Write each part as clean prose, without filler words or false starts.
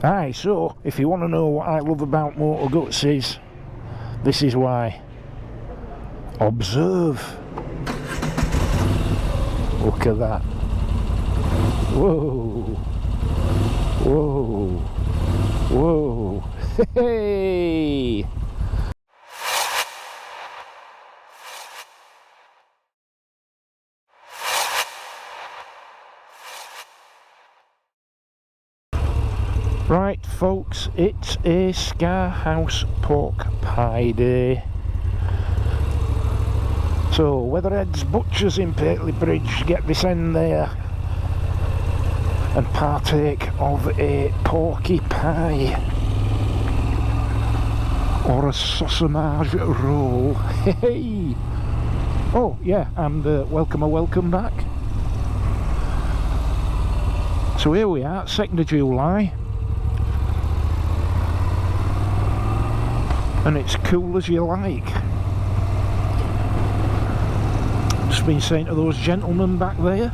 Aye, so if you want to know what I love about Moto Guzzi, this is why. Observe. Look at that. Whoa. Whoa. Whoa. Hey. Right folks, it's a Scarhouse pork pie day. So Weatherhead's Butchers in Pateley Bridge, get this end there and partake of a porky pie or a sausage roll. Hey! Oh yeah, and welcome back. So here we are, 2nd of July. And it's cool as you like. Just been saying to those gentlemen back there,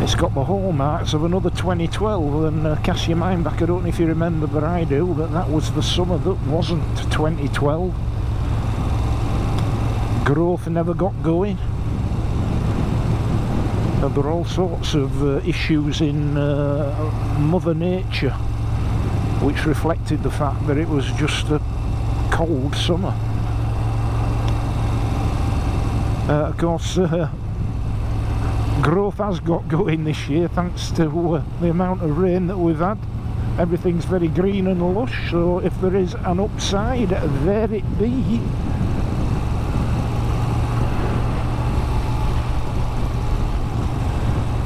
it's got the hallmarks of another 2012, and cast your mind back, I don't know if you remember, but I do, but that was the summer that wasn't 2012. Growth never got going. And there are all sorts of issues in Mother Nature, which reflected the fact that it was just a cold summer. Of course, growth has got going this year thanks to the amount of rain that we've had. Everything's very green and lush, so if there is an upside, there it be.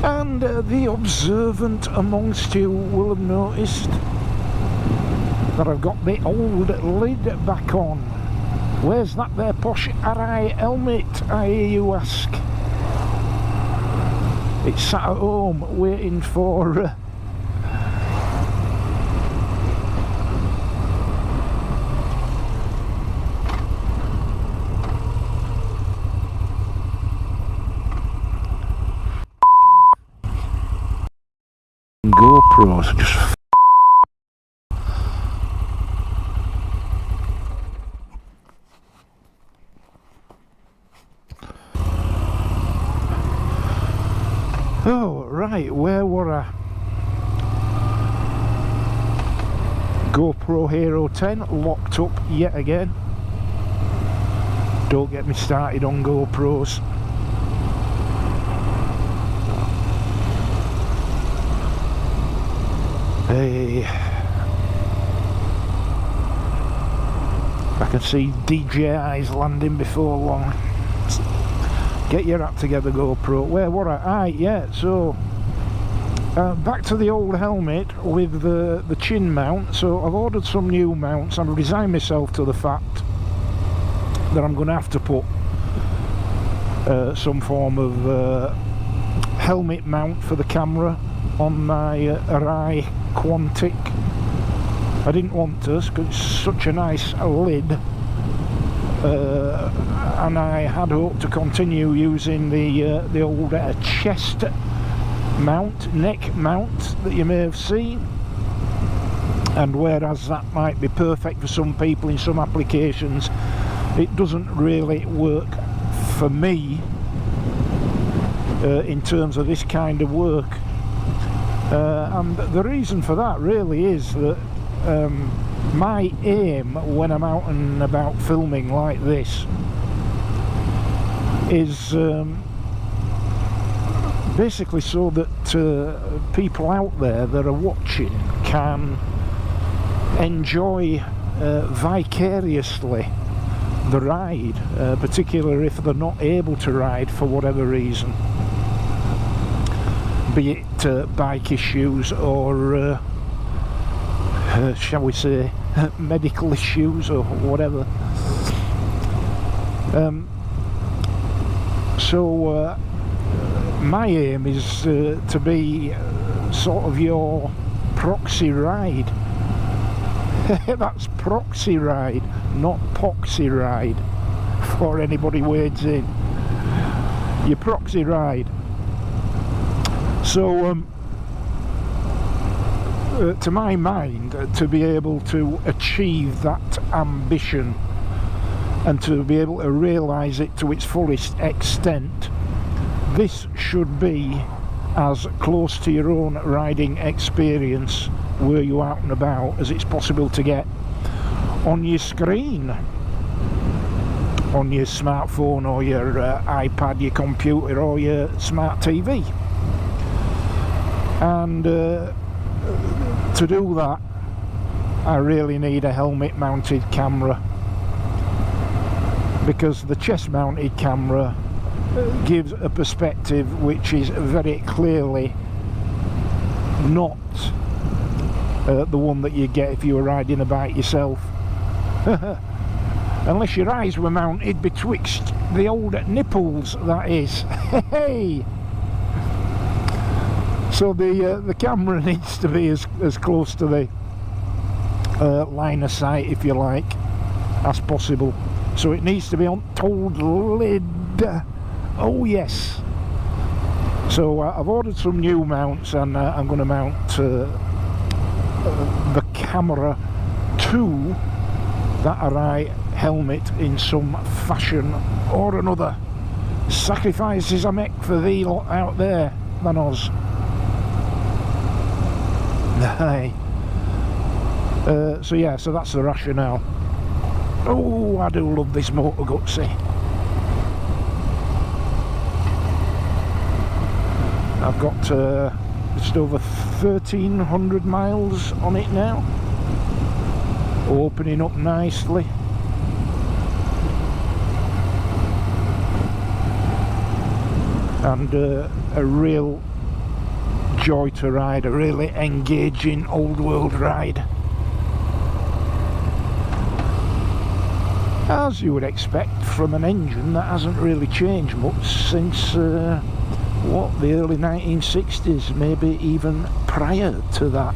And the observant amongst you will have noticed that I've got the old lid back on. Where's that there posh RI helmet, I hear you ask? It's sat at home waiting for GoPros. Just oh, right, where were I? GoPro Hero 10 locked up yet again. Don't get me started on GoPros. Hey, I can see DJI's landing before long. Get your act together, GoPro. Where were I? Aye, yeah, so back to the old helmet with the chin mount. So I've ordered some new mounts. I've resigned myself to the fact that I'm going to have to put some form of helmet mount for the camera on my Rai Quantic. I didn't want to because it's such a nice lid. And I had hoped to continue using the old chest mount, neck mount that you may have seen, and whereas that might be perfect for some people in some applications, it doesn't really work for me in terms of this kind of work. And the reason for that really is that my aim when I'm out and about filming like this is basically so that people out there that are watching can enjoy vicariously the ride, particularly if they're not able to ride for whatever reason, be it bike issues or shall we say medical issues or whatever. So my aim is to be sort of your proxy ride. That's proxy ride, not poxy ride, before anybody wades in. Your proxy ride. So to my mind, to be able to achieve that ambition and to be able to realise it to its fullest extent, this should be as close to your own riding experience where you out and about as it's possible to get on your screen, on your smartphone or your iPad, your computer or your smart TV. And to do that, I really need a helmet mounted camera, because the chest mounted camera gives a perspective which is very clearly not the one that you get if you were riding a bike yourself. Unless your eyes were mounted betwixt the old nipples, that is. Hey! So the camera needs to be as close to the line of sight, if you like, as possible. So it needs to be on told lid. Oh yes. So I've ordered some new mounts, and I'm going to mount the camera to that Arai helmet in some fashion or another. Sacrifices I make for thee lot out there than us. Aye. So yeah, so that's the rationale. Oh, I do love this Moto Guzzi. I've got just over 1,300 miles on it now, opening up nicely. And a real joy to ride, a really engaging old world ride, as you would expect from an engine that hasn't really changed much since what, the early 1960s, maybe even prior to that.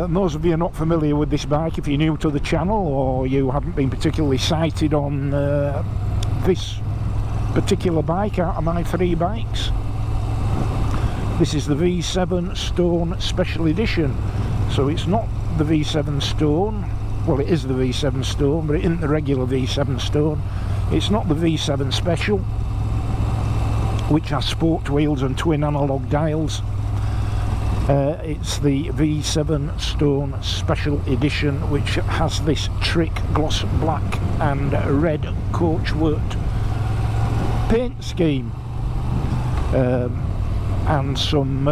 Those of you not familiar with this bike, if you're new to the channel or you haven't been particularly sighted on this particular bike out of my 3 bikes, this is the V7 Stone Special Edition. So it's not the V7 Stone, well it is the V7 Stone, but it isn't the regular V7 Stone. It's not the V7 Special, which has spoked wheels and twin analogue dials. It's the V7 Stone Special Edition, which has this trick gloss black and red coachwork paint scheme, and some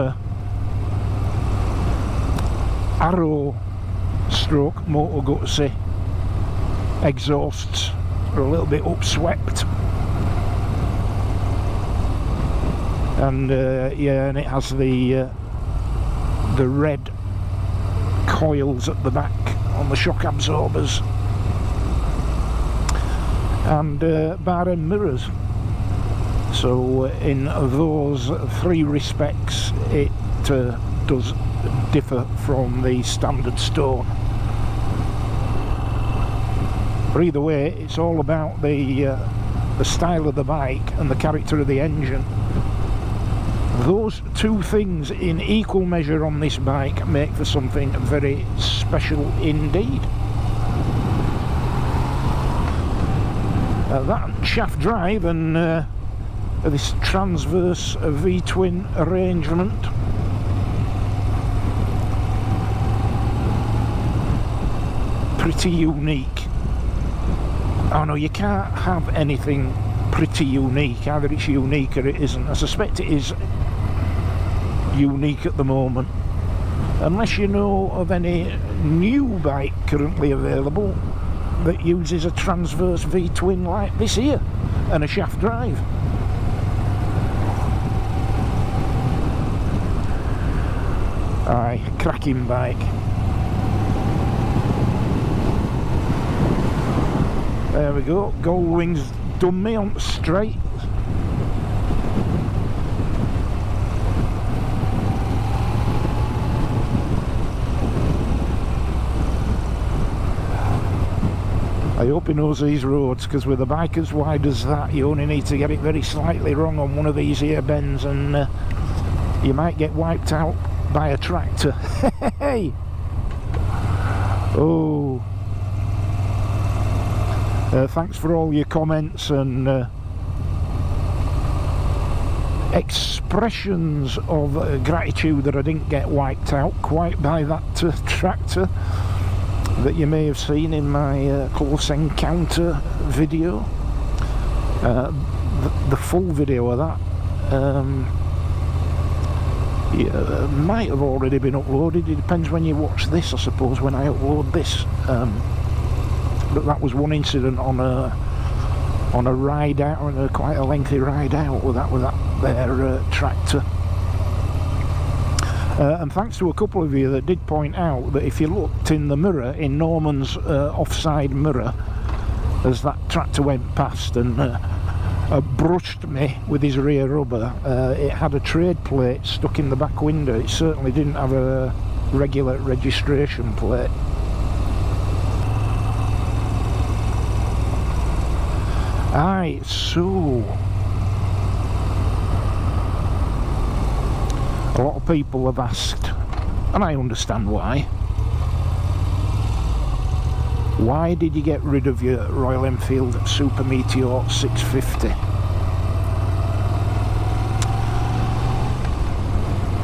Arrow stroke Moto Guzzi exhausts are a little bit upswept, and yeah, and it has the red coils at the back on the shock absorbers, and bar end mirrors. So in those 3 respects it does differ from the standard Stone. But either way, it's all about the style of the bike and the character of the engine. Those 2 things in equal measure on this bike make for something very special indeed. That shaft drive and this transverse V-twin arrangement pretty unique. Oh no, you can't have anything pretty unique. Either it's unique or it isn't. I suspect it is unique at the moment, unless you know of any new bike currently available that uses a transverse V-twin like this here and a shaft drive. Aye, cracking bike. There we go, Gold Wings done me on straight. I hope he knows these roads, because with a bike as wide as that, you only need to get it very slightly wrong on one of these here bends, and you might get wiped out by a tractor. Hey! Oh! Thanks for all your comments and expressions of gratitude that I didn't get wiped out quite by that tractor that you may have seen in my close encounter video. The full video of that might have already been uploaded. It depends when you watch this, I suppose, when I upload this. But that was one incident on a ride out, on quite a lengthy ride out with that there tractor. And thanks to a couple of you that did point out that if you looked in the mirror, in Norman's offside mirror, as that tractor went past and brushed me with his rear rubber, it had a trade plate stuck in the back window. It certainly didn't have a regular registration plate. Aye, so a lot of people have asked, and I understand why. Why did you get rid of your Royal Enfield Super Meteor 650?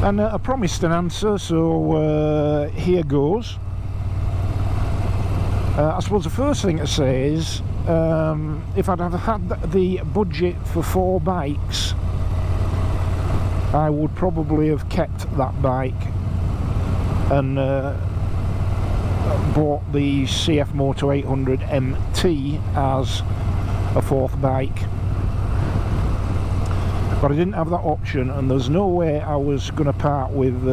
And I promised an answer, so here goes. I suppose the first thing to say is, if I'd have had the budget for 4 bikes, I would probably have kept that bike and bought the CF Moto 800 MT as a 4th bike. But I didn't have that option, and there's no way I was going to part with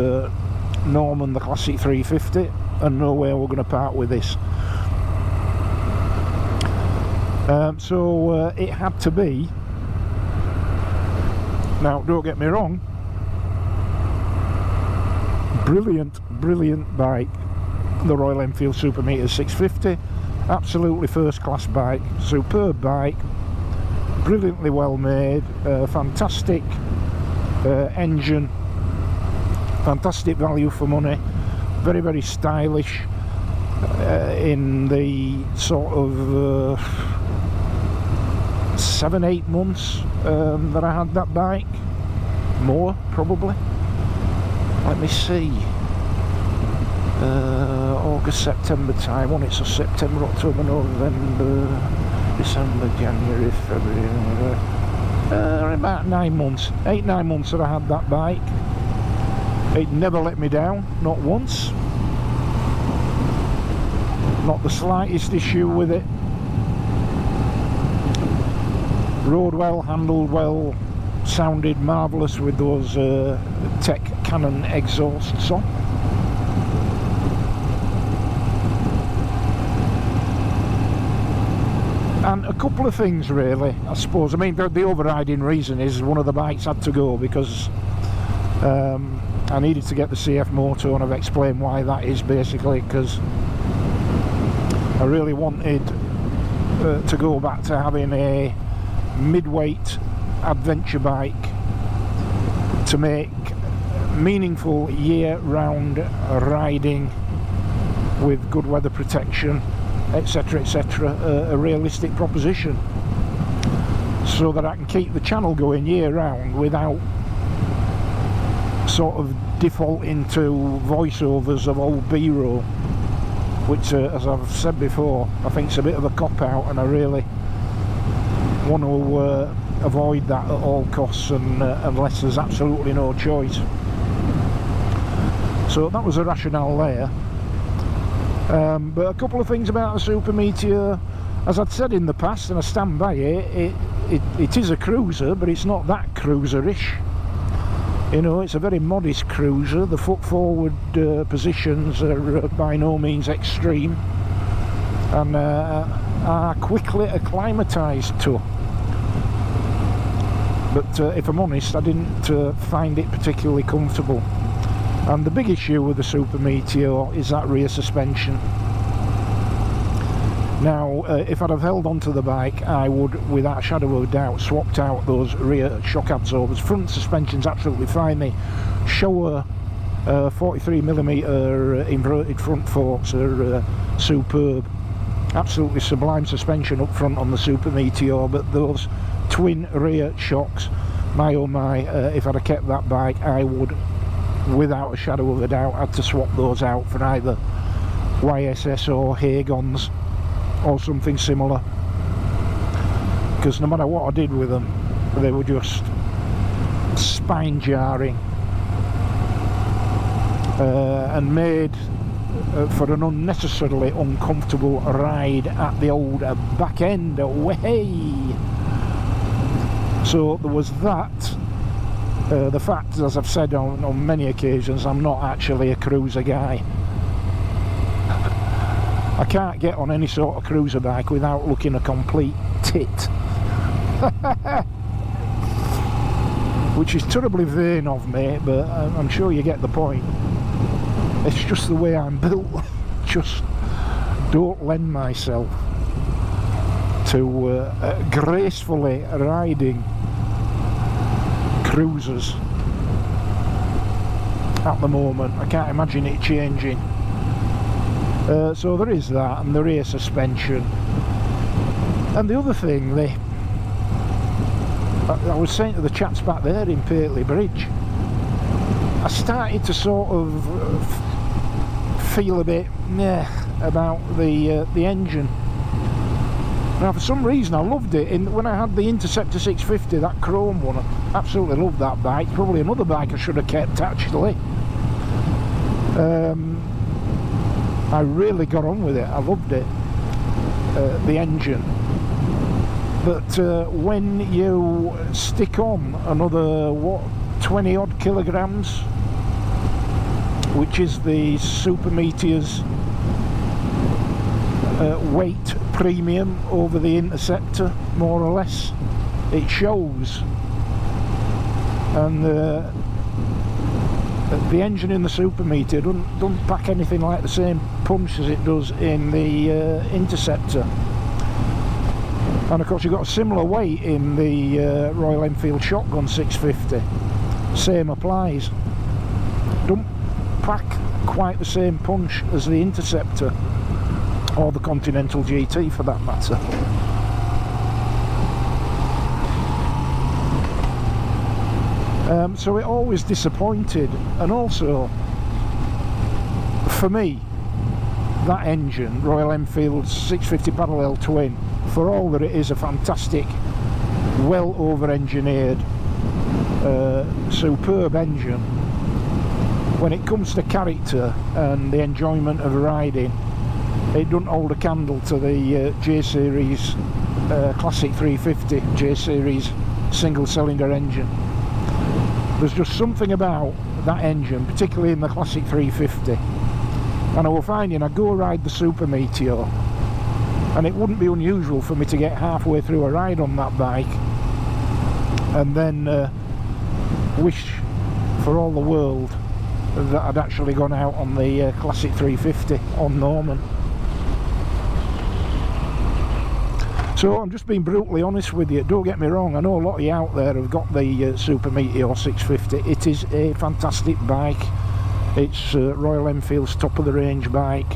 Norman the Classic 350, and no way we're going to part with this. So it had to be. Now, don't get me wrong, brilliant bike, the Royal Enfield Super Meteor 650, absolutely first class bike, superb bike, brilliantly well made, fantastic engine, fantastic value for money, very stylish in the sort of 7-8 months that I had that bike, more probably. Let me see, August, September time, when it's a September, October, November, December, January, February, about 9 months, 8-9 months that I had that bike. It never let me down, not once, not the slightest issue with it. Rode well, handled well, sounded marvellous with those Tech Cannon exhausts on. And a couple of things really, I suppose. I mean, the overriding reason is one of the bikes had to go because I needed to get the CF Moto, and I've explained why that is basically because I really wanted to go back to having a mid-weight adventure bike to make meaningful year-round riding with good weather protection, etc, a realistic proposition, so that I can keep the channel going year-round without sort of defaulting to voiceovers of old B-roll, which as I've said before, I think it's a bit of a cop-out, and I really want to avoid that at all costs, and unless there's absolutely no choice. So that was the rationale there. But a couple of things about the Super Meteor, as I'd said in the past, and I stand by it, it is a cruiser, but it's not that cruiser-ish. You know, it's a very modest cruiser. The foot forward positions are by no means extreme, and are quickly acclimatised to. But if I'm honest, I didn't find it particularly comfortable. And the big issue with the Super Meteor is that rear suspension. Now, if I'd have held onto the bike, I would, without a shadow of a doubt, swapped out those rear shock absorbers. Front suspension's absolutely fine. The Showa 43mm inverted front forks are superb. Absolutely sublime suspension up front on the Super Meteor, but those twin rear shocks, my oh my, if I'd have kept that bike, I would, without a shadow of a doubt, had to swap those out for either YSS or Hagons or something similar, because no matter what I did with them, they were just spine jarring, and made for an unnecessarily uncomfortable ride at the old back end way. So there was that. The fact, as I've said on many occasions, I'm not actually a cruiser guy. I can't get on any sort of cruiser bike without looking a complete tit. Which is terribly vain of me, but I'm sure you get the point. It's just the way I'm built. Just don't lend myself to gracefully riding cruisers at the moment. I can't imagine it changing. So there is that, and the rear suspension. And the other thing, I was saying to the chaps back there in Paisley Bridge, I started to sort of feel a bit meh about the engine. Now, for some reason, I loved it. When I had the Interceptor 650, that chrome one, I absolutely loved that bike. Probably another bike I should have kept, actually. I really got on with it. I loved it, the engine. But when you stick on another, what, 20 odd kilograms, which is the Super Meteor's weight premium over the Interceptor, more or less, it shows. And the engine in the Super Meteor doesn't pack anything like the same punch as it does in the Interceptor. And of course you've got a similar weight in the Royal Enfield Shotgun 650. Same applies. Don't pack quite the same punch as the Interceptor, or the Continental GT for that matter. So it always disappointed. And also, for me, that engine, Royal Enfield 650 parallel twin, for all that it is a fantastic, well over-engineered, superb engine, when it comes to character and the enjoyment of riding, it doesn't hold a candle to the J-Series Classic 350 J-Series single-cylinder engine. There's just something about that engine, particularly in the Classic 350. And I was finding I'd go ride the Super Meteor, and it wouldn't be unusual for me to get halfway through a ride on that bike and then wish for all the world that I'd actually gone out on the Classic 350 on Norman. So I'm just being brutally honest with you. Don't get me wrong, I know a lot of you out there have got the Super Meteor 650. It is a fantastic bike. It's Royal Enfield's top of the range bike.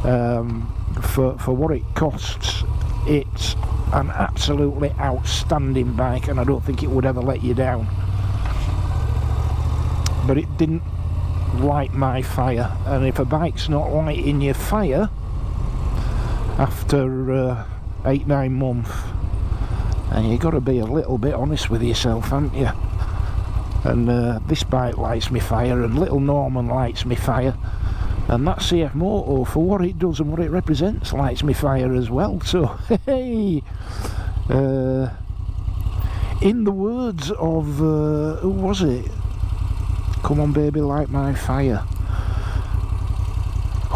For what it costs, it's an absolutely outstanding bike, and I don't think it would ever let you down. But it didn't light my fire, and if a bike's not lighting your fire after 8-9 months, and you've got to be a little bit honest with yourself, haven't you? And this bike lights me fire, and little Norman lights me fire, and that CF Moto, for what it does and what it represents, lights me fire as well. So hey, in the words of who was it? Come on baby, light my fire.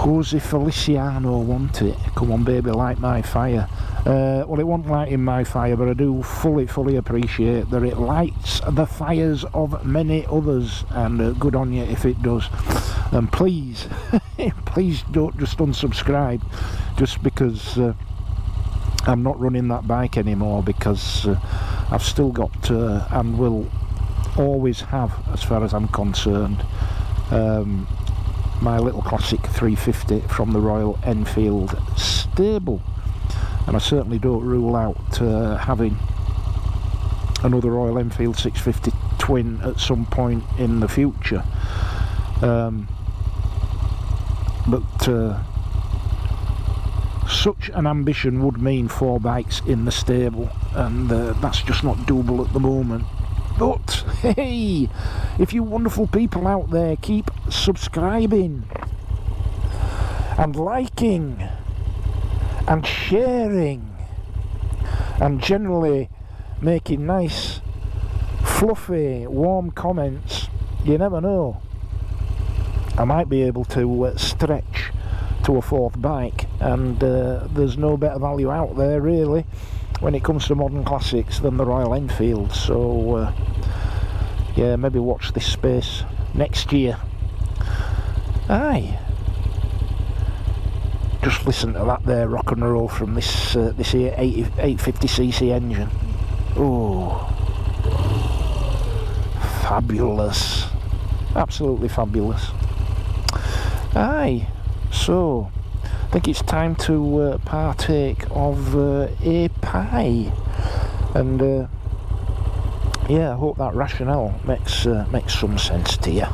Jose Feliciano want it. Come on baby, light my fire. Well, it won't light in my fire, but I do fully appreciate that it lights the fires of many others, and good on you if it does. And please, please don't just unsubscribe just because I'm not running that bike anymore, because I've still got and will always have, as far as I'm concerned, my little classic 350 from the Royal Enfield stable, and I certainly don't rule out having another Royal Enfield 650 twin at some point in the future, but such an ambition would mean 4 bikes in the stable, and that's just not doable at the moment. But hey, if you wonderful people out there keep subscribing and liking and sharing and generally making nice fluffy warm comments, you never know, I might be able to stretch to a 4th bike, and there's no better value out there really when it comes to modern classics than the Royal Enfield. So yeah, maybe watch this space next year. Aye, just listen to that there rock and roll from this this here 850cc engine. Oh, fabulous, absolutely fabulous. Aye, so I think it's time to partake of a pie, and yeah, I hope that rationale makes some sense to you.